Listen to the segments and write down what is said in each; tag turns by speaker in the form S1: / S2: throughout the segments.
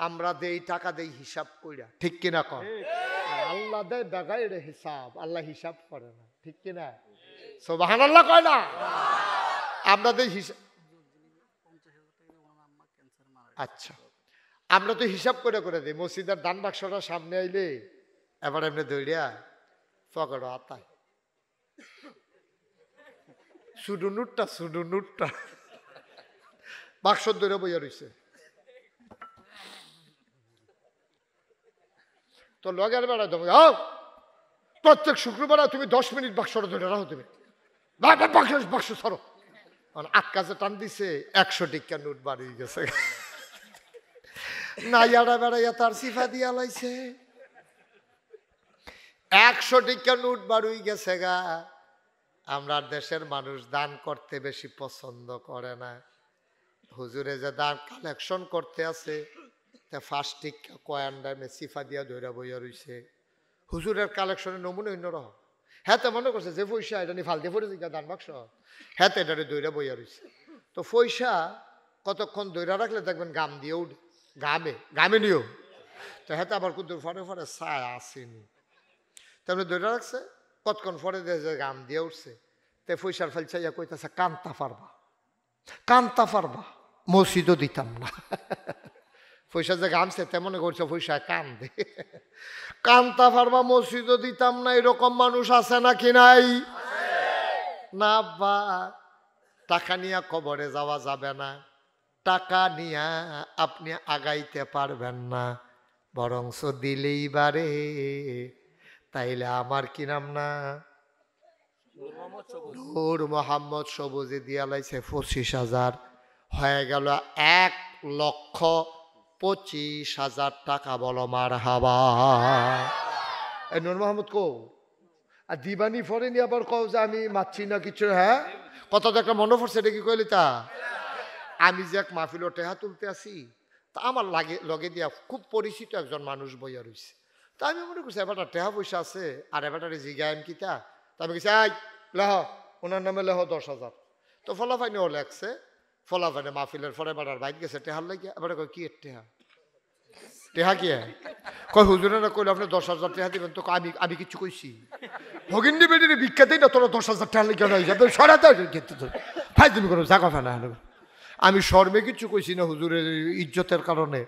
S1: আমরা দেই টাকা দেই হিসাব কইরা, ঠিক কিনা কর? আল্লাহ দেয় বেগাইরে হিসাব, আল্লাহ হিসাব করে না, ঠিক কিনা? সুবহানাল্লাহ কয় না? আমরা দেই হিসাব। আচ্ছা, আমরা তো হিসাব করে করে দিই। মসজিদের দান বাক্সটা সামনে আইলে এবার এমনি দৌড়িয়া পকেট আতায় শুধু নুটটা বাক্স ধরে বইয়া রইছে। তো লগের বেড়া দেবো, প্রত্যেক শুক্রবার তুমি 10 মিনিট বাক্সটা ধরে রাখো, তুমি বাক্স সরো। আটকাছে টান দিছে, 100 টিকা নোট বাড়িয়ে গেছে। নাইয়ারা বেড়াইয়া তার সিফা দিয়া লাইছে, 100 টিকা নোট বাড়ুই গেছে গা। আমরা দেশের মানুষ দান করতে বেশি পছন্দ করে না। হুজুরে যে দান কালেকশন করতে আছে, ফার্স্ট টিকা কয়েন দামে সিফা দিয়া ধইরা বইয়া রইছে। হুজুরের কালেকশনের নমুনা অন্যরকম। হ্যাঁ, তো মনে করছে যে পয়সা এটা নি ফালতে পড়ে দিকে দান বাক্স, হ্যাঁ তো এটা দইরা বইয়া রইছে। তো পয়সা কতক্ষণ দইরা রাখলে দেখবেন গাম দিয়ে উঠে, গামে নিও। তো হ্যাঁ, আবার কুদুর ফরে ফরে ছায় আসেনি, তারপরে দইরা রাখছে। কতক্ষণ ফরে যে গাম দিয়ে উঠছে, তে পয়সার ফেলছে ইয়া কইতেছে কান্তা পারবা, মসজিদও দিতাম না। পয়সা যে গামছে তেমন করছে পয়সা কান্দে, কান্তা পারবা মসজিদও দিতাম না, এরকম মানুষ আছে নাকি নাই? না বা, টাকা নিয়ে কবরে যাওয়া যাবে না, টাকা নিয়ে আপনি আগাইতে পারবেন না, বরংস দিলেই বারে। তাইলে আমার কি নাম না, নূর মোহাম্মদ সবুজে দিয়া লাইছে 25,000, হয়ে গেল 1,25,000 টাকা। বলো মারহাবা। এই নূর মোহাম্মদ কো আর দিবানি ফরেনি, আবার কও যে আমি মারছি না কিছু। হ্যাঁ, কত একটা মনে পড়ছে, এটা কি কইলি তা? আমি যে এক মাহফিল টেহা তুলতে আসি, তা আমার লগে দিয়া খুব পরিচিত একজন মানুষ বইয়া রইছে। তা আমি মনে করছি এবারটা টেহা পয়সা আছে, আর এবারটারে জিগায়ন কিতা। তা আমি গেছি, লেহ ওনার নামে লেহ 10,000। তো ফলাফাইনেও লেখছে, ফলাফাইনে মাহফিলের পরে এবার বাইক গেছে টেহার লাগিয়া। এবারে কয় কি টেহা, টেহা কি কয় হুজুরে না কইলে আপনি 10,000 টেহা দিবেন। তো আমি কিছু কইছি? ভগিন্দি বেডির ভিক্ষা দেই না, তোরা 10,000 টেহা লেগে হয়ে যাবে, সরাতে ফাই তুমি করো জাগা ফেনা। আমি শর্মে কিছু কইছি না, হুজুরের ইজ্জতের কারণে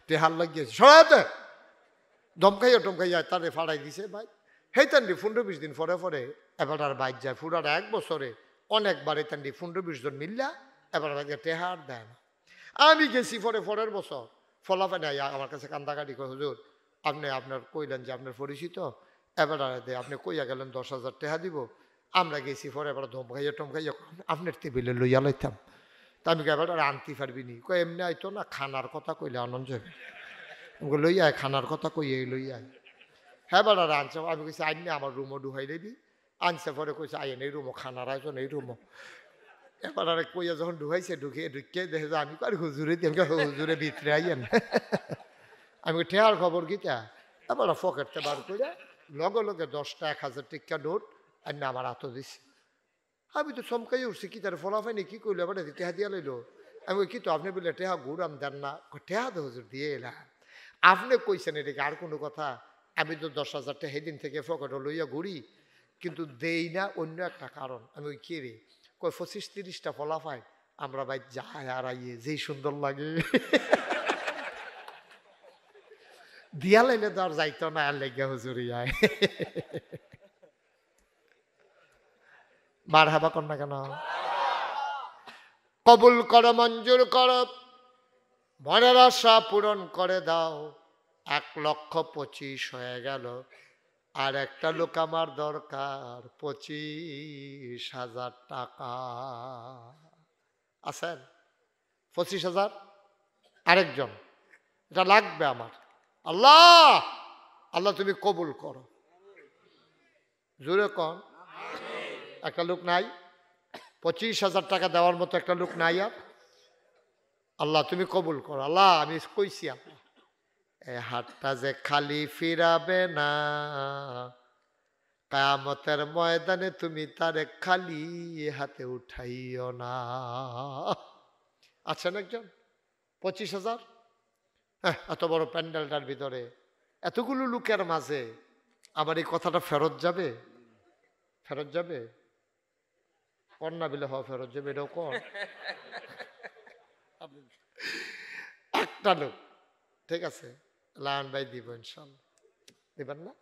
S1: টেহার লাগিয়েছি, সরাতে টমকাইয়া তারে ফাড়াই দিছে ভাই। হেই তান্ডি 15-20 দিন পরে পরে এবার আর বাইক যায়, পুরার 1 বছরে অনেকবারে তান্ডি 15-20 জন মিললা এবার টেহার দেয় না। আমি গেছি পরের বছর, ফলাফল আমার কাছে কান্দাকাটি করে, হুজুর আপনি আপনার কইলেন যে আপনার পরিচিত, এবার আপনি কইয়া গেলেন 10,000 টেহা দিব। আমরা গেছি পরে এবার টমকাইয়া আপনার টেবিলে লইয়া লইতাম। তা আমি এবার আর আনতে পারবি নি, কই এমনি আইতো না, খানার কথা কইলে আনন্দ যাবে, লইয়া খানার কথা কইয়ে লইয়া। হ্যাঁ এবার আর আনছে, আমি কইছি আইনি আমার রুমও ঢুকাই দিবি। আনছে পরে কইছে আইন এই রুমও, খানার আয়োজন এই রুমও। এবার আর কইয়া যখন ঢুকাইছে, ঢুকিয়ে দেখে যে আমি আর হুজুরে দিয়ে হুজুরে ভিতরে আইয়েন। আমি ঠেয়ার খবর গীতা। এবার পকেটটা বার করে লগে 10টা 1,000 টিকা নোট আর না আমার হাতও দিছে। আমি তো চমকাই উঠছি, কি তার ফলাফাইনি কি করলো, এবার টেহা দিয়া লইলো। আমি কি তো আপনি বললে টেহা ঘুরাম দেন না, টেহা তো হুজুর দিয়ে এলাম। আপনি কইছেন এটাকে আর কোনো কথা? আমি তো 10,000 টাকা সেদিন থেকে পকেটে লইয়া ঘুরি, কিন্তু দেই না অন্য একটা কারণ। আমি ওই কে রে, কই 25-30টা ফলাফাই আমরা ভাই যায় আর আইয়ে যেই সুন্দর লাগে। দিয়া লাইলে তো আর যাইতো না, আর লেগে হুজুরি আয়। মার হাবা কর না কেন? কবুল করো, মঞ্জুর করো, মনের আশা পূরণ করে দাও। 1,25,000 হয়ে গেল, আর একটা লোক আমার দরকার 25,000 টাকা। আছেন 25,000? আরেকজন, এটা লাগবে আমার। আল্লাহ আল্লাহ তুমি কবুল করো, জোরে কন। একটা লোক নাই 25,000 টাকা দেওয়ার মতো, একটা লোক নাই। আর আল্লাহ তুমি কবুল করো। আল্লাহ আমি কইছি আল্লাহ এই হাতটা যে খালি ফিরাবে না, কিয়ামতের ময়দানে তুমি তারে খালি হাতে উঠাইও না। আছেন একজন 25,000? হ্যাঁ, এত বড় প্যান্ডেলটার ভিতরে এতগুলো লোকের মাঝে আমার এই কথাটা ফেরত যাবে? ফেরত যাবে? কন্যা বিলে হওয়া ফেরত যাবে, এটাও কর। একটা লোক, ঠিক আছে, লায়ন ভাই দিব ইনশাল্লাহ। দিবেন না?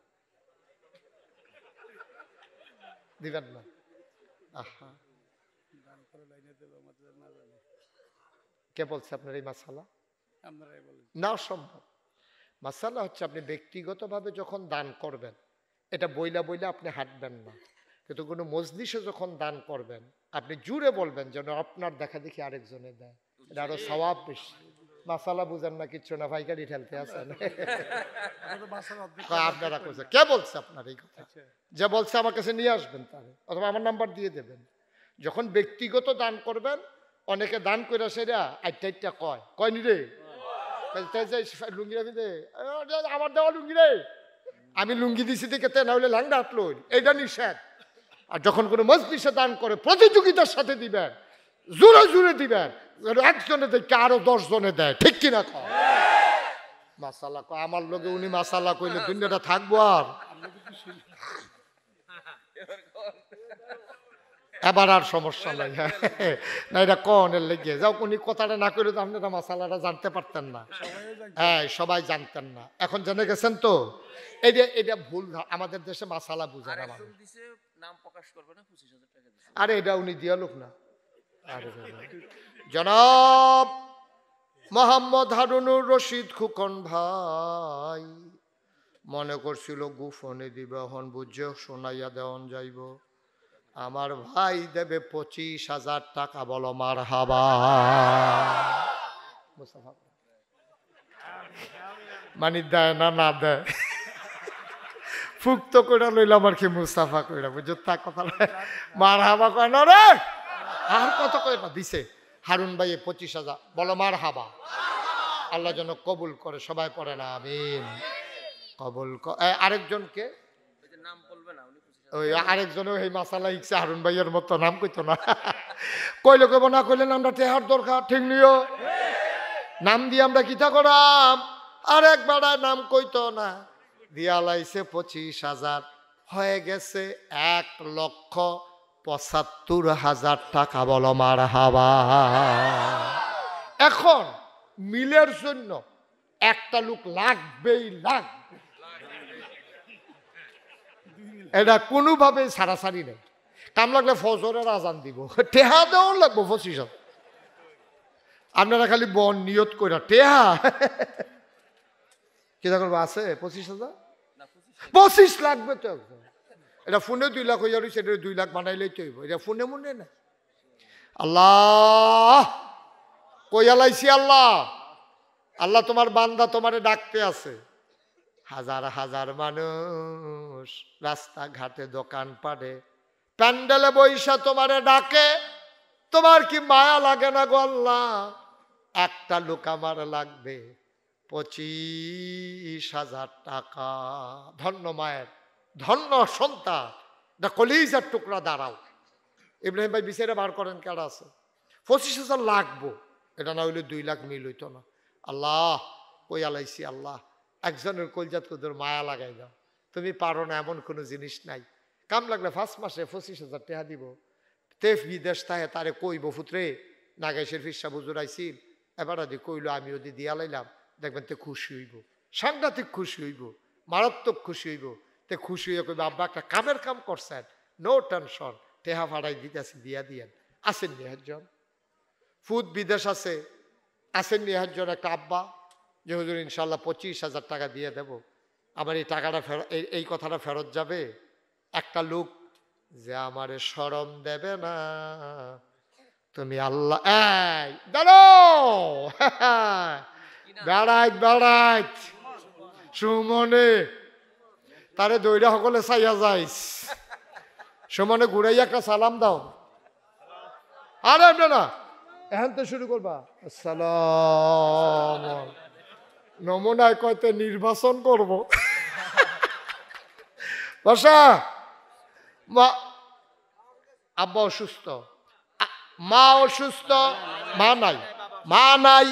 S1: দিবেন না? আহা, কে বলছে আপনার এই মাসালা? না, সম্ভব। মাসালা হচ্ছে আপনি ব্যক্তিগতভাবে যখন দান করবেন, এটা বইলা বইলা আপনি হাঁটবেন না, কিন্তু কোনো মজলিসে যখন দান করবেন আপনি জুড়ে বলবেন যেন আপনার দেখা দেখি আরেকজনে দেয়, এটা আরো সওয়াব বেশি। মাসালা বুঝেন না, কিচ্ছু না, ভাইকারি ঠেলতে আছেন। আপনারা করছে, কে বলছে আপনার এই কথা? যে বলছে আমার কাছে নিয়ে আসবেন তারে, অথবা আমার নাম্বার দিয়ে দেবেন। যখন ব্যক্তিগত দান করবেন, অনেকে দান করে সেটা আইটা কয় নি রে লুঙ্গি রাখি দে, আমার দেওয়া লুঙ্গি রে, আমি লুঙ্গি দিছি দেখে তে, না হলে ল্যাংড়া হাঁটলো, এটা নিষেধ। আর যখন কোনো মজলিসে দান করে প্রতিযোগিতার সাথে দিবেন, জোরে জোরে দিবেন, একজনে দেখে আরো 10 জনে দেয়, ঠিক কিনা কয়? মাসালা কয় আমার লগে উনি মাসালা কইলে দুনিয়াটা থাকবো আর? এবার আর সমস্যা নাই। না, এটা কনের লেগে যাও, উনি কথাটা না করে তো আপনি মাসালাটা জানতে পারতেন না। হ্যাঁ, সবাই জানতেন না, এখন জেনে গেছেন তো। এটা ভুল, আমাদের দেশে মাসালা বুঝে না। আরে এটা উনি দিয়া লোক না। জনাব মোহাম্মদ হারুনুর রশিদ খুকন ভাই মনে করছিল গুফনে দিবে, হন বুঝে শোনাইয়া দেওয়ান যাইব। আমার ভাই দেবে 25,000 টাকা, বলো মারহাবা। মানে দেয় না, না দেয়, ফুক্ত করে লইলাম আর কি, মুস্তাফা কইরা বুঝো তা কথা মারহাবা কয় না রে, আর কত কয় না দিছে হারুন ভাই 25,000, বলো মারহাবা। আল্লাহ যেন কবুল করে, সবাই পড়ে না আমিন। কবুল আরেকজনকে নাম বলবে না, ওই আরেকজন ওই মাসালা ইচ্ছে হারুন ভাইয়ের মতো নাম কইতো না, কইলে কইব না, কইলেন আমরা টেহার দরকার, ঠিক নিও নাম দিয়ে আমরা কিতা করাম, আর একবার নাম কইতো না, দিয়া লাইছে 25,000, হয়ে গেছে 1,75,000 টাকা, বলো মারহাবা। এখন মিলের জন্য একটা লোক লাগবেই লাগবে, এটা কোনোভাবে সারাসারি নেই। কাম লাগলে ফজরের আজান দিব, টেহা দেওয়ার লাগবো 25,000। আপনারা খালি বন নিয়ত করে টেহা কিনা করবো, আছে 25,000, 25 লাগবে তো। এটা ফোনে 2 লাখ হইয়া রয়েছে, এটা 2 লাখ বানাইলেই তো হইব, এটা ফোনে মনে না। আল্লাহ কইয়া লাইছি, আল্লাহ আল্লাহ তোমার বান্দা তোমারে ডাকতে আছে। হাজার হাজার মানুষ রাস্তাঘাটে, দোকান পাটে, প্যান্ডেলে বৈশা তোমারে ডাকে, তোমার কি মায়া লাগে না গো আল্লাহ? একটা লোক আমার লাগবে 25,000 টাকা। ধন্য মায়ের, ধন্য সন্তান, দা কলিজার টুকরা, দাঁড়াও। ইব্রাহিম ভাই বিচারে বার করেন কেডা আছে, 25,000 লাগবো, এটা না হইলে 2 লাখ মিল হইতো না। আল্লাহ কই আলাইছি, আল্লাহ একজনের কলজাত কুদুর মায়া লাগাই দাও, তুমি পারো না এমন কোনো জিনিস নাই। কাম লাগলে 1 মাসে 25,000 টাকা দিব। তেফ বিদেশ থাকে তারে কইব, ফুতরে নাগাইশের ফিসা বুজুর আইছিল, এবার আদি কইলো, আমি ওদি দিয়া লাইলাম, দেখবেন তে খুশি হইব, সাংঘাতিক খুশি হইব, মারাত্মক খুশি হইব। তে খুশি হইয়া কইব, আব্বা একটা কামের কাম করছেন, নো টেনশন, টেহা ভাড়াই দিতেছি, দিয়া দিয়েন। আসেন নিহাজন ফুদ বিদেশ আছে, আসেন নিহাজন একটা আব্বা, যে হুজুর ইনশাল্লাহ 25,000 টাকা দিয়ে দেব, আমার এই টাকাটা এই কথাটা ফেরত যাবে। একটা লোক যে আমারে শরম দেবে না, তুমি আল্লাহ এই দাঁড়াও, বেড়াইত বেড়াইত সুমনে তারে দৈরা সকলে চাইয়া যাইস, সুমনে ঘুরাইয়া একটা সালাম দাও। আরে না এখন তো শুরু করবা, আসসালাম, নমুনায় কয়তে নির্বাচন করব। বসা, মা আব্বা অসুস্থ, মা অসুস্থ, মা নাই, মা নাই,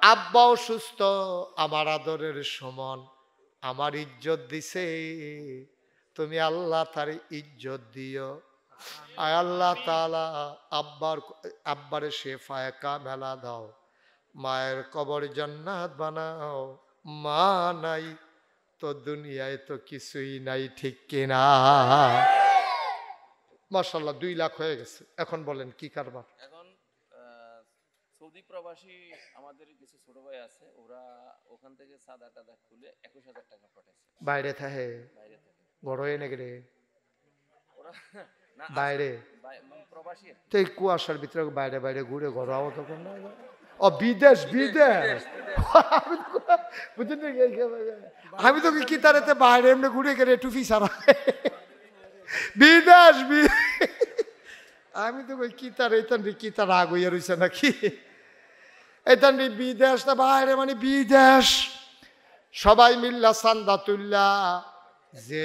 S1: আব্বাও সুস্থ, আমার আদরের সমান, আমার ইজ্জত দিছে, তুমি আল্লাহ তার ইজ্জত দিও। আয় আল্লাহ তাআলা আব্বারে শেফায়ে কামেলা দাও, মায়ের কবর জান্নাত বানাও। মা নাই তো দুনিয়ায় তো কিছুই নাই, ঠিক কিনা? মাশাআল্লাহ 2 লাখ হয়ে গেছে। এখন বলেন কি কারবার?
S2: এখন সৌদি প্রবাসী আমাদের কিছু ছোট ভাই আছে, ওরা ওখান থেকে সাদা টাদা খুলে 21,000 টাকা পাঠাইছে।
S1: বাইরে থাকে
S2: বাইরে থেকে
S1: বড় হয়ে নেগরে
S2: ওরা না
S1: বাইরে
S2: প্রবাসী
S1: তো এই কুয়াশার ভিতরে বাইরে বাইরে ঘুরে ঘর আওয়াজ তখন না। ও বিদেশ বিদেশ বুঝলেন? আমি তো কি তারেতে বাইরে এমনি ঘুরে গেলে টুপি সারা বিদেশ আমি তো কই কি তার এইতান কি তার রাগ হইয়া রইছে নাকি? এইতান বিদেশ না বাইরে মানে বিদেশ। সবাই মিল্লা চান্দা তুল্লা যে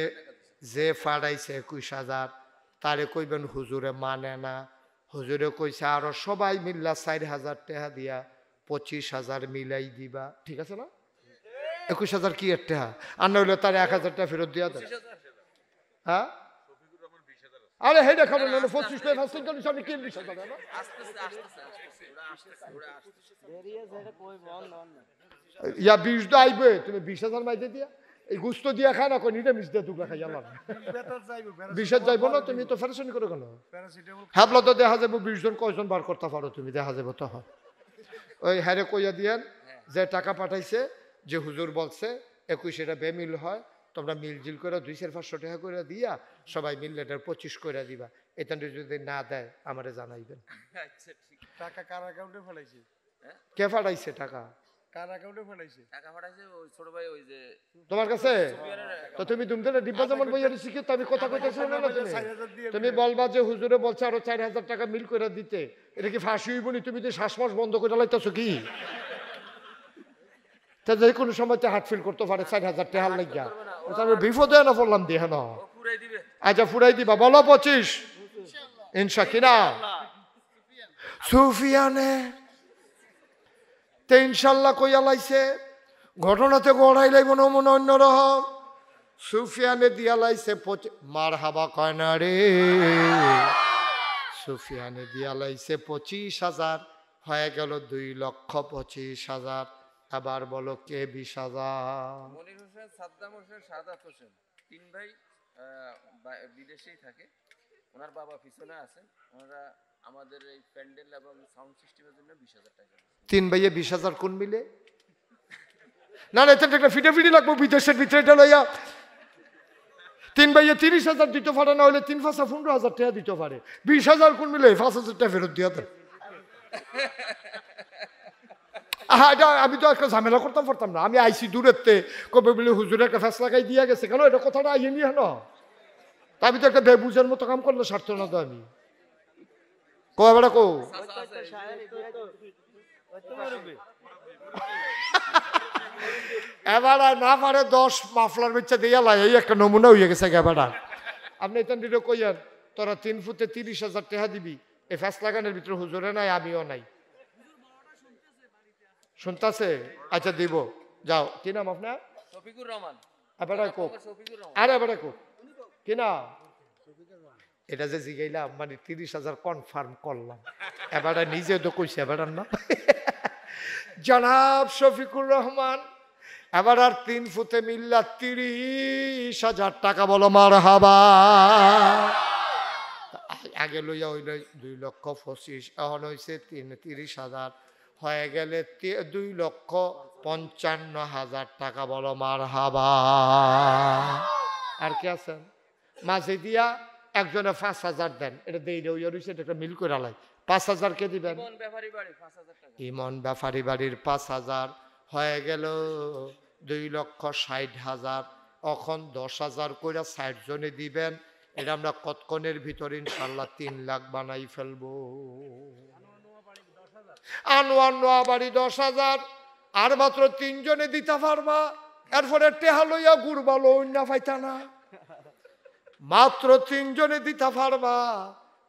S1: যে ফাড়াইছে 21,000 তারে কইবেন হুজুরে মানে না। হুজুরে কইছে আরো সবাই মিল্লা 4,000 টাকা দিয়া 25,000 মিলাই দিবা, ঠিক আছে না? 21,000 কি এর টাকা? আর নইলে তার 1,000 টাকা ফেরত দিয়া দেন। হ্যাঁ আরে হে দেখা বলেন 25 টাকা ফাস্টিং করি সব কি 20,000 না? ইয়া 20 দা আইবে, তুমি 20,000 মাইতে দিয়া এই গুস্ত দিয়া খায় না, কই নিরামিষ দিয়ে দুগলা খাই আল্লাহ 20 যাইব না। তুমি তো ফেরেশানি করে কেন? হ্যাবলা তো দেখা যাবো 20 জন কয়জন বার করতে পারো তুমি, দেখা যাবো তো হয়। ওই হ্যারে কইয়া দিয়েন যে টাকা পাঠাইছে, যে হুজুর বলছে 21 এটা বেমিল হয়, তোমরা মিলজিল করে 200-500 টাকা করে দিয়া সবাই মিললে এটার 25 করে দিবা। এটা যদি না দেয় আমারে জানাইবেন।
S3: টাকা কার অ্যাকাউন্টে ফেলাইছে?
S1: কে পাঠাইছে টাকা?
S3: কার অ্যাকাউন্টে ফেলাইছে?
S2: টাকা পাঠাইছে ওই ছোট ভাই, ওই যে
S1: তোমার কাছে? তো তুমি দুমদেলে ডিব্বা যেমন বইয়া শিখে তো আমি কথা কইতেছি না না। তুমি বলবা যে হুজুরে বলছে আরো 4,000 টাকা মিল করে দিতে, এটা কি ফাঁসি হইব নি? তুমি তো শ্বাসমাস বন্ধ করে লাইতেছো কি? তা যে কোনো সময় তো হার্ট ফিল করতে পারে 4,000 টাকা লাগিয়া, তাহলে বিপদে না পড়লাম দিয়ে না।
S2: পুরাই দিবে।
S1: আচ্ছা ফুরাই দিবা, বলো 25 ইনশা কিনা সুফিয়ানে তে ইনশাল্লাহ কইয়া লাইছে। ঘটনাতে গড়াই লাইব না মনে অন্যরকম। সুফিয়ানে দিয়া লাইছে মার হাবা কয় না রে, সুফিয়ানে দিয়া লাইছে 25,000, হয়ে গেল 2,25,000। আবার বলো কে 20,000?
S2: মনির হোসেন, সাদ্দাম হোসেন, সাদাত হোসেন, 3 ভাই বিদেশেই থাকে। ওনার বাবা পিছনে আছেন। ওনারা আমাদের এই প্যান্ডেল এবং সাউন্ড সিস্টেমের জন্য 20,000 টাকা।
S1: 3 ভাইয়ে 20,000 কোন মিলে? না না এটা একটা ফিটাফিটি লাগবো বিদেশের ভিতরে এটা লইয়া। 3 ভাইয়ে 30,000 দিতে পারে, না হলে 3-15,000 টাকা দিতে পারে। 20,000 কোন মিলে? 5,000 টাকা ফেরত দিয়া দেন। আমি তো একটা ঝামেলা করতাম পারতাম না। আমি আইসি দূরেতে কবে বলে হুজুরের একটা ফেস লাগাই দিয়া গেছে, কেন এটা কথাটা আইয়ে নিয়ে না। তা আমি তো একটা বেবুজের মতো কাম করলে স্বার্থ না তো আমি কবেটা কো এবার না পারে 10 মাফলার বেচা দিয়া লাই, এই একটা নমুনা হয়ে গেছে এবারটা। আপনি এটা দিলে কইয়ার তোরা 3 ফুটে 30,000 টাকা দিবি, এই ফেস লাগানোর ভিতরে হুজুরে নাই, আমিও নাই। শুনতাছে? আচ্ছা দিব, যাও। কি নাম আপনার?
S2: শফিকুর রহমান।
S1: এবারে কো
S2: শফিকুর রহমান।
S1: আরে এবারে কো কি না? এটা যে জিগাইলাম মানে 30,000 কনফার্ম করলাম। এবারে নিজে তো কইছে এবারে না জনাব শফিকুর রহমান। এবার আর 3 ফুটে মিল্লা 30,000 টাকা, বলো মারহাবা। আগে লইয়া হইল 2,25,000, এখন হয়েছে 30,000, হয়ে গেলে 2,55,000 টাকা, বলো মারহাবা। আর কি আছেন? মাঝে দিয়া একজনে 5,000 দেন, এটা দেই রইয়া রইছে, এটা একটা মিল করে লাই। 5,000 কে দিবেন? ইমন ব্যাপারী বাড়ির 5,000, হয়ে গেল 2,60,000। এখন 10,000 করে 60 জনে দিবেন। এটা আমরা কতক্ষণের ভিতর ইনশাল্লাহ 3 লাখ বানাই ফেলবো। আনোয়ার নোয়াবাড়ি 10,000, আর মাত্র 3 জনে দিতে পারবা। এরপরে টেহা লইয়া ঘুরবা, লইনা পাইতা না, মাত্র 3 জনে দিতে পারবা।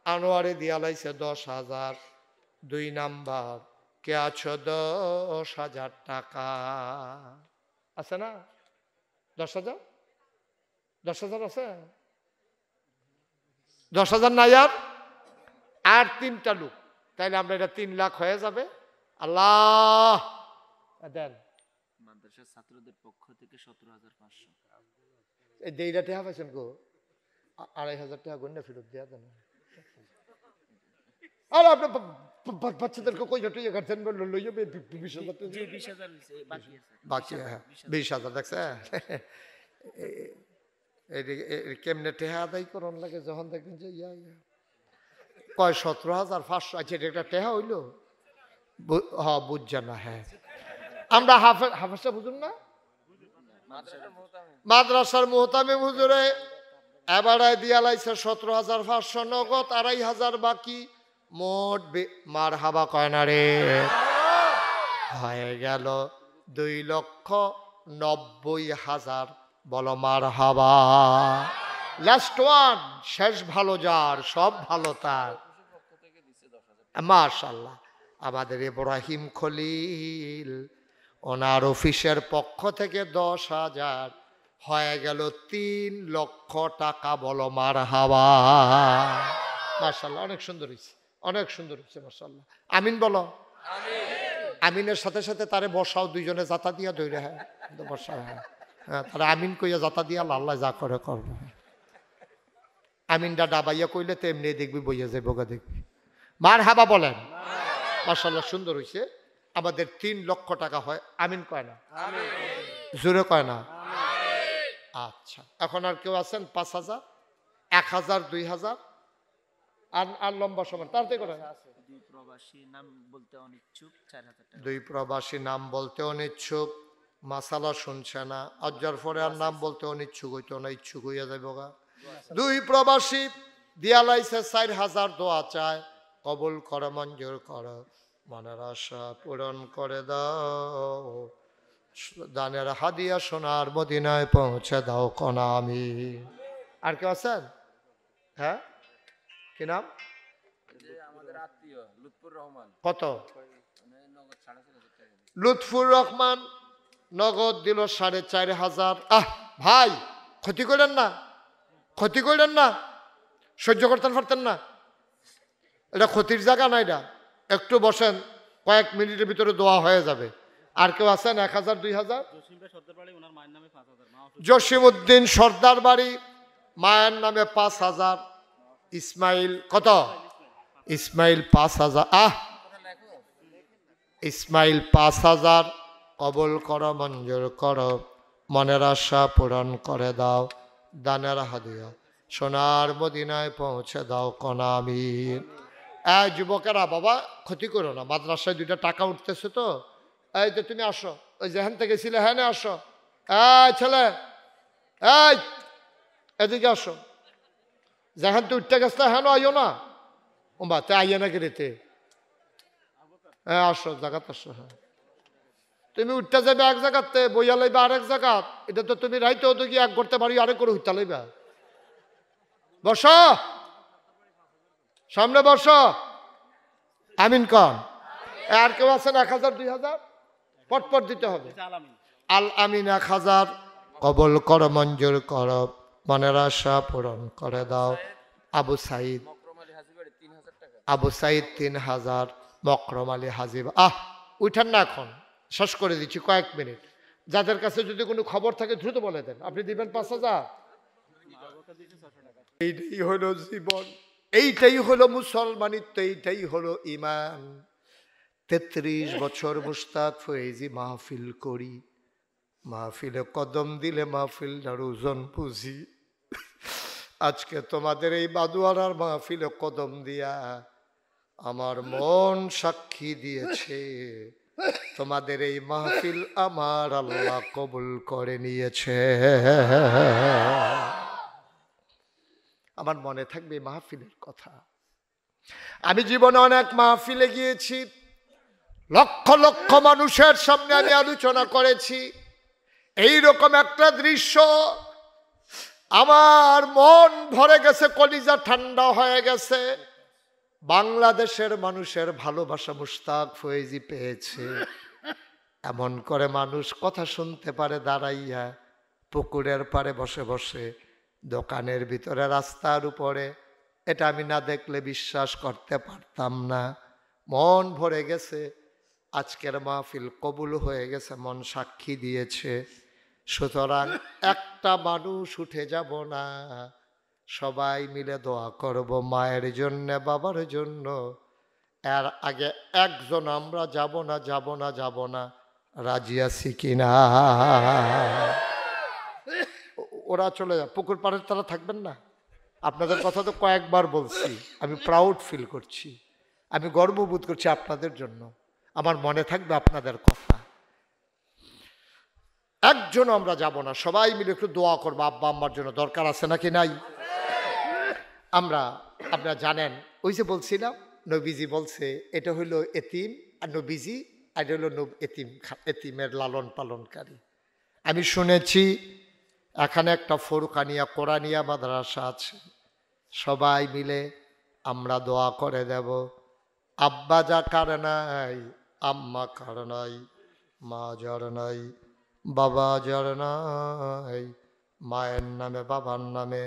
S1: আনোয়ারে দিয়া লাইছে 10,000। 2 নাম্বার কে আছো 10,000 টাকা আছে না? 10,000 10,000 আছে? 10,000 নাই আর 3টা লোক, তাইলে আমরা এটা 3 লাখ হয়ে যাবে। আল্লাহ দেন।
S2: মাদ্রাসার ছাত্রদের পক্ষ থেকে 17,500।
S1: এই দেইটা টাকা পাইছেন গো, 2,500 টাকা গন্যা ফেরত দেওয়া দেন। আর আপনি বাচ্চাদেরকে কই টুইয়ে কাটছেন, লইয়ে 20,000 টাকা।
S2: 20,000 বাকি আছে,
S1: বাকি, হ্যাঁ 20,000 দেখছে। কেমনে টেহা আদায় করন লাগে যখন দেখবেন যে কয় 17,500। আচ্ছা এটা একটা টেহা হইলো, হ্যাঁ বুঝছেন না? হ্যাঁ আমরা হাফেজটা বুঝুন না, মাদ্রাসার মুহতামিম হুজুরে এবারে দিয়া লাইছে 17,500 নগদ, 2,500 বাকি, মোট মারহাবা কয় না রে, হয়ে গেল 2,90,000। বলো মারহাবা। লাস্ট ওয়ান, শেষ ভালো যার, সব ভালো তার। মাশাআল্লাহ। আমাদের ইব্রাহিম খলিল, ওনার অফিসের পক্ষ থেকে 10,000 হয়ে গেল 3 লক্ষ টাকা। বলো মারহাবা। মাশাআল্লাহ, অনেক সুন্দর হয়েছে, অনেক সুন্দর হয়েছে মাশাআল্লাহ। আমিন বলো। আমিনের সাথে সাথে তারে বসাও, দুইজনে জাতা দিয়া ধরে। হ্যাঁ বসা, হ্যাঁ হ্যাঁ তারা আমিন কইয়া জাতা দিয়া আল্লাহ যা করে করবো। আমিনটা ডাবাইয়া কইলে তো এমনি দেখবি বইয়া যাইব গা, দেখবি। মারহাবা বলেন। মাশাআল্লাহ সুন্দর হয়েছে। আমাদের 3 লক্ষ টাকা হয়। আমিন কয় না? জোরে কয় না? আচ্ছা, এখন আর কেউ আছেন? 5,000, 1,000, 2,000 আর লম্বা সময় তাড়াতাড়ি করে।
S2: 2 প্রবাসী নাম বলতে অনিচ্ছুক, 4,000 টাকা।
S1: 2 প্রবাসী নাম বলতে অনিচ্ছুক। মাসালা শুনছে না, আজ্জার পরে আর নাম বলতে অনিচ্ছুক হইতো না, ইচ্ছুক হইয়া যাইব গা। 2 প্রবাসী দিয়া লাইছে 4,000 দোয়া চায়, কবুল করে, মঞ্জুর করো, মনের আশা পূরণ করে দাও, দানের হাদিয়া সোনার মদিনায় পৌঁছে দাও কোনা আমি। আর কেউ আছেন? হ্যাঁ কি নাম?
S2: আমাদের আত্মীয় লুৎফুর রহমান।
S1: কত?
S2: নগদ 4,500 টাকা।
S1: লুৎফুর রহমান নগদ দিল 4,500। ভাই ক্ষতি করেন না, ক্ষতি করেন না, সহ্য করতেন পারতেন না, এটা ক্ষতির জায়গা না, এটা একটু বসেন, কয়েক মিনিটের ভিতরে দোয়া হয়ে যাবে। আর কেউ আছেন? 1,000, 2,000? জসিমউদ্দিন সর্দার বাড়ি, মায়ের নামে 5,000। ইসমাইল কত? ইসমাইল 5,000। ইসমাইল 5,000। কবুল করো, মঞ্জুর করো, মনের আশা পূরণ করে দাও, দানের হাদিয়া সোনার মদিনায় পৌঁছে দাও কোনা আমিন। যুবকেরা বাবা ক্ষতি করো না, মাদ্রাসায় 2টা টাকা উঠতেছে তো। এই তো তুমি আসো, ওই যেখান থেকে ছিলে, হ্যাঁ না আসো। ছেলে এই এদিকে আসো, যেখান তো উঠতে গেছে হ্যাঁ আইও না, ও বা তে আইয়া নাকি রেতে। হ্যাঁ আসো, জায়গাতে আসো। হ্যাঁ তুমি উঠতে যাবে এক জায়গাতে, বইয়া লাইবা আরেক জায়গা। এটা তো তুমি রাইতে হতো কি এক করতে পারি, আরেক করে উঠতে লাইবা। বসো, সামনে বসো। আমিন কন। আর কেউ আছেন? 1,000, 2,000? পটপট দিতে হবে। আল আমিন 1,000। কবল করো, মঞ্জুর করো, মনের আশা পূরণ করে দাও। আবু সাইদ, আবু সাইদ 3,000। মকরম আলী হাজিব। উঠেন না, এখন শেষ করে দিচ্ছি, কয়েক মিনিট। যাদের কাছে যদি কোনো খবর থাকে দ্রুত বলে দেন। আপনি দিবেন 5,000। এইটাই হলো জীবন, এইটাই হলো মুসলমানিত্ব, এইটাই হলো ইমান। 33 বছর মুশতাক ফয়েজি মাহফিল করি, মাহফিলে কদম দিলে মাহফিলটার ওজন বুঝি। আজকে তোমাদের এই বাদুয়ারার মাহফিলে কদম দিয়া আমার মন সাক্ষী দিয়েছে, তোমাদের এই মাহফিল আমার আল্লাহ কবুল করে নিয়েছে। আমার মনে থাকবে মাহফিলের কথা। আমি জীবনে অনেক মাহফিলে গিয়েছি, লক্ষ লক্ষ মানুষের সামনে আমি আলোচনা করেছি। এই রকম একটা দৃশ্য আমার মন ভরে গেছে, কলিজা ঠান্ডা হয়ে গেছে। বাংলাদেশের মানুষের ভালোবাসা মুশতাক ফয়েজি পেয়েছে। এমন করে মানুষ কথা শুনতে পারে দাঁড়াইয়া, পুকুরের পাড়ে বসে বসে, দোকানের ভিতরে, রাস্তার উপরে। এটা আমি না দেখলে বিশ্বাস করতে পারতাম না। মন ভরে গেছে। আজকের মাহফিল কবুল হয়ে গেছে, মন সাক্ষী দিয়েছে। সুতরাং একটা মানুষ উঠে যাব না, সবাই মিলে দোয়া করব মায়ের জন্য, বাবার জন্য। এর আগে একজন আমরা যাব না, যাব না, যাব না, রাজি আছি কিনা? ওরা চলে যায়, পুকুর পাড়ের তারা থাকবেন না? আপনাদের কথা তো কয়েকবার বলছি, আমি প্রাউড ফিল করছি, আমি গর্ববোধ করছি আপনাদের জন্য। আমার মনে থাকবে আপনাদের কথা। একজন আমরা যাব না, সবাই মিলে একটু দোয়া করবো আব্বা আম্মার জন্য। দরকার আছে নাকি নাই? আপনারা জানেন, ওই যে বলছিলাম নবীজি বলছে এটা হইল এতিম, আর নবীজি আর হইল এতিমের লালন পালনকারী। আমি শুনেছি এখানে একটা ফোরকানিয়া কোরআনিয়া মাদ্রাসা আছে, সবাই মিলে আমরা দোয়া করে দেব। আব্বা যা কার নাই, আম্মা কার নাই, মা যার নাই, বাবা যার নাই, মায়ের নামে বাবার নামে,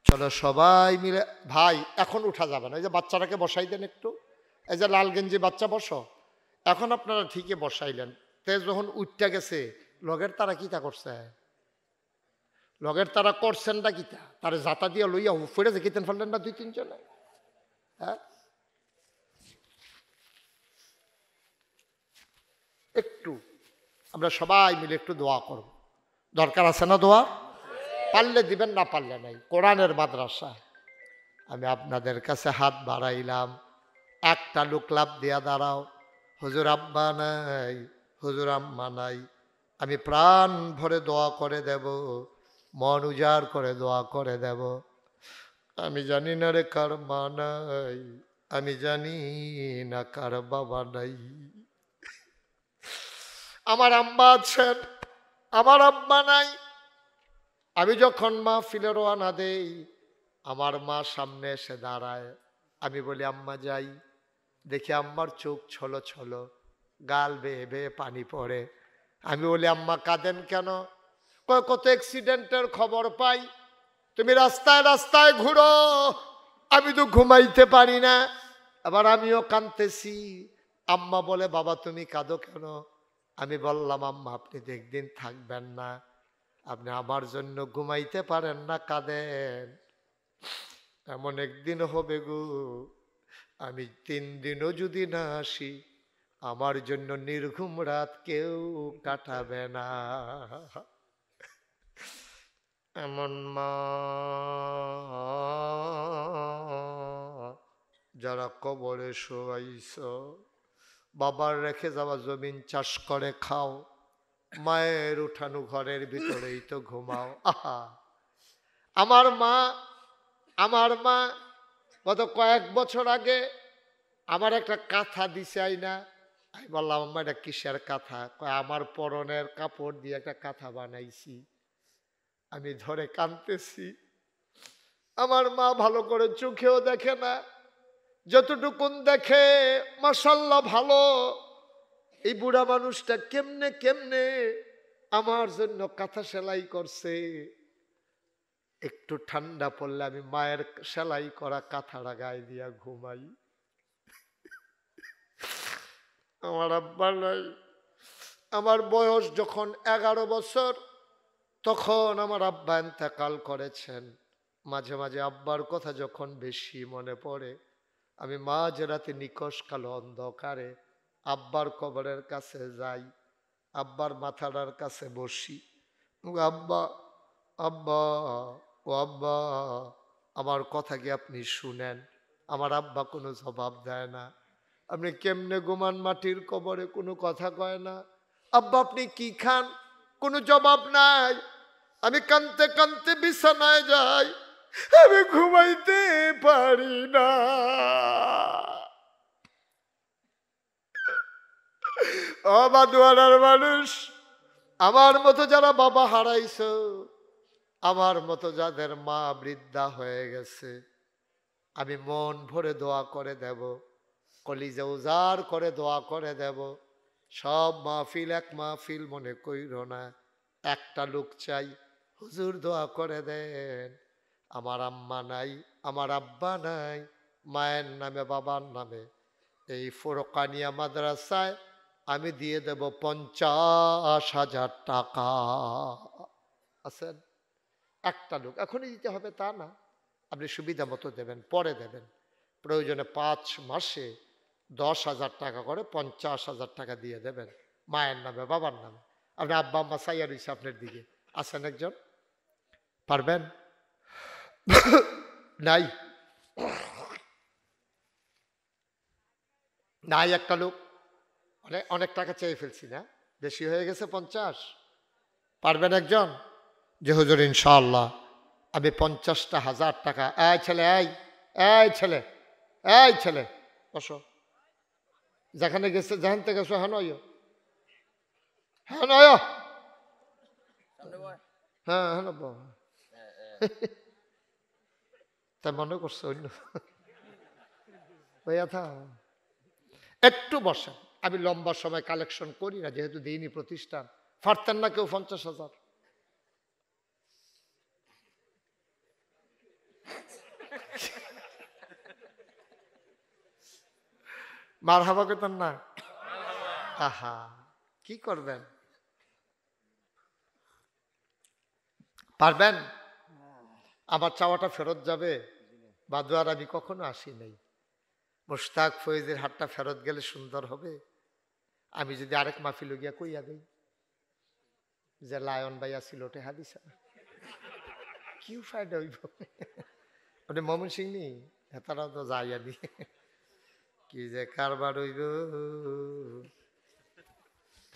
S1: চলো সবাই মিলে। ভাই এখন উঠা যাবে না, এই যে বাচ্চাটাকে বসাই দেন একটু, এই যে লাল গেঞ্জি বাচ্চা বসো। এখন আপনারা ঠিকই বসাইলেন, তে যখন উঠটা গেছে লগের তারা কিতা করছে, লগের তারা করছেনটা কিতা, তারা জাতা দিয়া লইয়া ফিরে যে কিতেন ফেললেন না দুই তিনজনে? হ্যাঁ, একটু আমরা সবাই মিলে একটু দোয়া করব। দরকার আছে না দোয়া? পারলে দিবেন, না পারলে নাই। কোরআনের মাদ্রাসা, আমি আপনাদের কাছে হাত বাড়াইলাম, একটা লোক লাভ দিয়া দাঁড়াও, হুজুর আব্বা নাই, হুজুর আম্মা নাই, আমি প্রাণ ভরে দোয়া করে দেব, মন উজাড় করে দোয়া করে দেব। আমি জানি না রে কার মা নাই, আমি জানি না কার বাবা নাই। আমার আম্মা আছেন, আমার আব্বা নাই। আমি যখন মাহফিলে রওনা দেই, আমার মা সামনে এসে দাঁড়ায়, আমি বলি আম্মা যাই, দেখি আম্মার চোখ ছলো ছলো, গাল বেয়ে বেয়ে পানি পড়ে। আমি বলি আম্মা কাঁদেন কেন? কত অ্যাক্সিডেন্টের খবর পাই, তুমি রাস্তায় রাস্তায় ঘুরো, আমি তো ঘুমাইতে পারি না। আবার আমিও কাঁদতেছি। আম্মা বলে বাবা তুমি কাঁদো কেন? আমি বললাম আম্মা আপনি তো একদিন থাকবেন না, আপনি আমার জন্য ঘুমাইতে পারেন না, কাঁদেন। এমন একদিন হবে গো, আমি 3 দিনও যদি না আসি, আমার জন্য নির্ঘুম রাত কেউ কাটাবে না। এমন মা যারা কবরে শোয়াইছ, বাবার রেখে যাওয়া জমিন চাষ করে খাও, মায়ের উঠানো ঘরের ভিতরেই তো ঘুমাও। আহা, আমার মা গত কয়েক বছর আগে আমার একটা কাঁথা দিছে আইনা। আমি বললাম আম্মা এটা কিসের কাঁথা? আমার পরনের কাপড় দিয়ে একটা কাঁথা বানাইছি। আমি ধরে কাঁদতেছি। আমার মা ভালো করে চোখেও দেখে না, যতটুকুন দেখে মাশাআল্লাহ ভালো। এই বুড়া মানুষটা কেমনে কেমনে আমার জন্য কাঁথা সেলাই করছে। একটু ঠান্ডা পড়লে আমি মায়ের সেলাই করা কাঁথাটা গায়ে দিয়া ঘুমাই। আমার আব্বা নাই। আমার বয়স যখন 11 বছর, তখন আমার আব্বা ইন্তেকাল করেছেন। মাঝে মাঝে আব্বার কথা যখন বেশি মনে পড়ে, আমি মাঝরাতে নিকশ কালো অন্ধকারে আব্বার কবরের কাছে যাই, আব্বার মাথাটার কাছে বসি। আব্বা আব্বা ও আব্বা, আমার কথা কি আপনি শুনেন? আমার আব্বা কোনো জবাব দেয় না। আপনি কেমনে ঘুমান মাটির কবরে? কোনো কথা কয় না। আব্বা আপনি কি খান? কোনো জবাব নাই। আমি কাঁদতে কাঁদতে বিছানায় যাই, আমি ঘুমাইতে পারি না। ও বাদুয়ারার মানুষ, আমার মতো যারা বাবা হারাইছো, আমার মতো যাদের মা বৃদ্ধা হয়ে গেছে, আমি মন ভরে দোয়া করে দেব, কলিজা উজাড় করে দোয়া করে দেব। সব মাহফিল এক মাহফিল মনে কইর না, একটা লোক চাই, হুজুর দোয়া করে দেন। আমার আম্মা নাই, আমার আব্বা নাই, মায়ের নামে বাবার নামে এই ফোরকানিয়া মাদ্রাসায় আমি দিয়ে দেব 50,000 টাকা। আছেন? একটা লোক, এখনই দিতে হবে তা না, আপনি সুবিধা মতো দেবেন, পরে দেবেন। প্রয়োজনে 5 মাসে 10,000 টাকা করে 50,000 টাকা দিয়ে দেবেন, মায়ের নামে বাবার নামে। আপনি আব্বা আম্মা চাইয়া রয়েছে আপনার দিকে, আছেন একজন? পারবেন? নাই? নাই একটা লোক? অনেক টাকা চেয়ে ফেলছি না, বেশি হয়ে গেছে 50? পারবেন একজন? যে হুজুর ইনশাআল্লাহ আমি 50,000 টাকা। এই ছেলে, এই ছেলে, এই ছেলে বসো, যেখানে গেছে যেখান থেকে গেছো হ্যাঁ নয়, হ্যাঁ নয়, হ্যাঁ হ্যাঁ তাই মনে করছো অন্য একটু বসেন। আমি লম্বা সময় কালেকশন করি না, যেহেতু দিইনি প্রতিষ্ঠান। পারতেন না কেউ 50,000? মার হাবা করতেন না? আহা, কি করবেন? পারবেন? আমার চাওয়াটা ফেরত যাবে? বাদুয়ার আমি কখনো আসি নাই। মুশতাক ফয়েজের হাটটা ফেরত গেলে সুন্দর হবে। আমি যদি আরেক মাহফিল গিয়া কইয়া দেই যে লায়ন ভাই আসিল ওটে হাদিস, কি ফায়দা হইব? ওটা মমন সিং নি, হেতারাও তো যাইয়া নি, কি যে কারবার হইব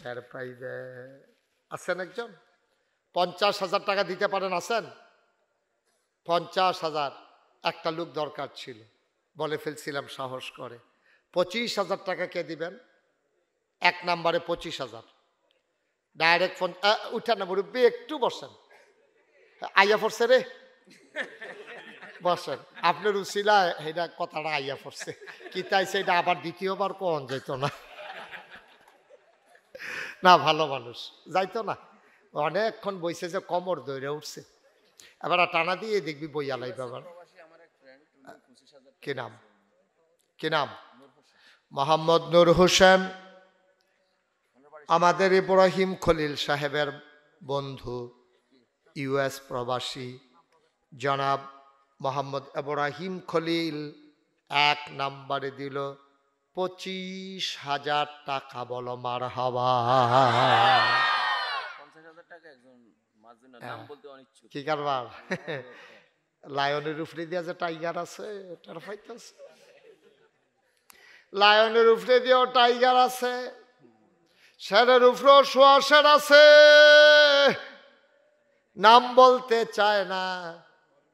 S1: তার পাইবে। আছেন একজন? 50,000 টাকা দিতে পারেন? আছেন? 50,000 একটা লোক দরকার ছিল, বলে ফেলছিলাম সাহস করে। 25,000 টাকা কে দিবেন? 1 নম্বরে 25,000 ডাইরেক্ট ফোন। উঠা না মুরব্বী, একটু বসেন, আইয়া পড়ছে রে, বসেন। আপনার উসিলা এটা কথাটা আইয়া পড়ছে, কি তাই সেটা আবার দ্বিতীয়বার কোন যেত না? না, ভালো মানুষ, যাইতো না। অনেকক্ষণ বইছে যে কোমর দৌড়ে উঠছে, এবার টানা দিয়ে দেখবি বইয়া লাইবে। আবার কি নাম? কি নাম? মোহাম্মদ নূর হোসেন, আমাদের ইব্রাহিম খলিল সাহেবের বন্ধু, ইউএস প্রবাসী জনাব মোহাম্মদ ইব্রাহিম খলিল 1 নম্বরে দিল 25,000 টাকা। বলো মারহাবা।
S2: 50,000 টাকা একজন মাজুনা, নাম বলতে অনিচ্ছুক।
S1: কি কারবার? লায়নের উপরে দিয়া যে টাইগার আছে ওটার ফাইতেছে, লায়নের উপরে দিয়েও টাইগার আছে, শেরের উপরেও শোয়া শের আছে, নাম বলতে চায় না,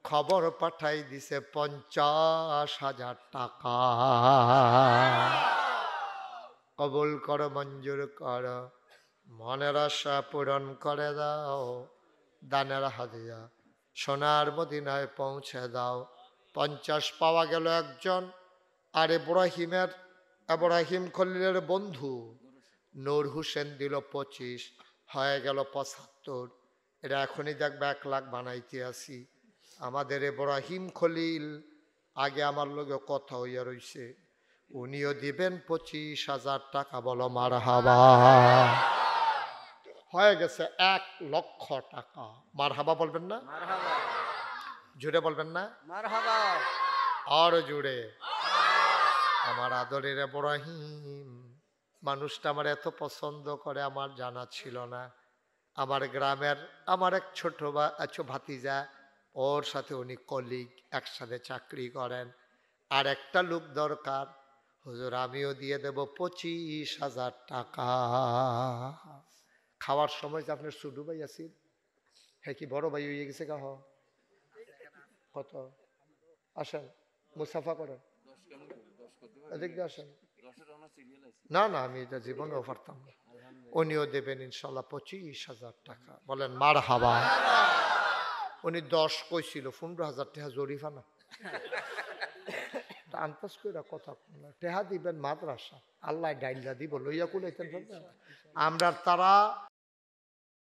S1: খবর পাঠাই দিছে 50,000 টাকা। কবুল করো, মঞ্জুর করো, মনের আশা পূরণ করে দাও, দানের হাদিয়া সোনার মদিনায় পৌঁছে দাও। 50 পাওয়া গেল একজন। আর ইব্রাহিম খলিলের বন্ধু নূর হোসেন দিল 25, হয়ে গেল 75। এটা এখনই দেখবে 1 লাখ বানাইতে আসি। আমাদের ইব্রাহিম খলিল আগে আমার লগে কথা হইয়া রইছে, উনিও দিবেন 25,000 টাকা। বলো মারহাবা। হয়ে গেছে 1 লক্ষ টাকা। মারহাবা বলবেন না? জুড়ে বলবেন না? আর জুড়ে। আমার আদরের ইব্রাহিম মানুষটা আমার এত পছন্দ করে আমার জানা ছিল না। আমার গ্রামের আমার এক ছোট ভাতিজা, ওর সাথে উনি কলিগ, একসাথে চাকরি করেন। আর একটা লোক দরকার, হুজুর আমিও দিয়ে দেব 25,000 টাকা। খাওয়ার সময় যে আপনার ছোট ভাই আছিল, হ্যাঁ কি বড় ভাই হয়ে গেছে? কাহ কত? আসেন, মুসাফা করেন, এদিক দিয়ে আসেন। না না, আমি এটা জীবনেও পারতাম না। উনিও দেবেন ইনশাল্লাহ 25,000 টাকা। বলেন মারহাবা। উনি 10 কইছিল, 15,000 টাকা জরিফানা। আন্তাজ করে কথা বলা টেহা দিবেন মাদ্রাসা আল্লাহ ডাইল্লা দিব লইয়া কুলাইতেন আমরা তারা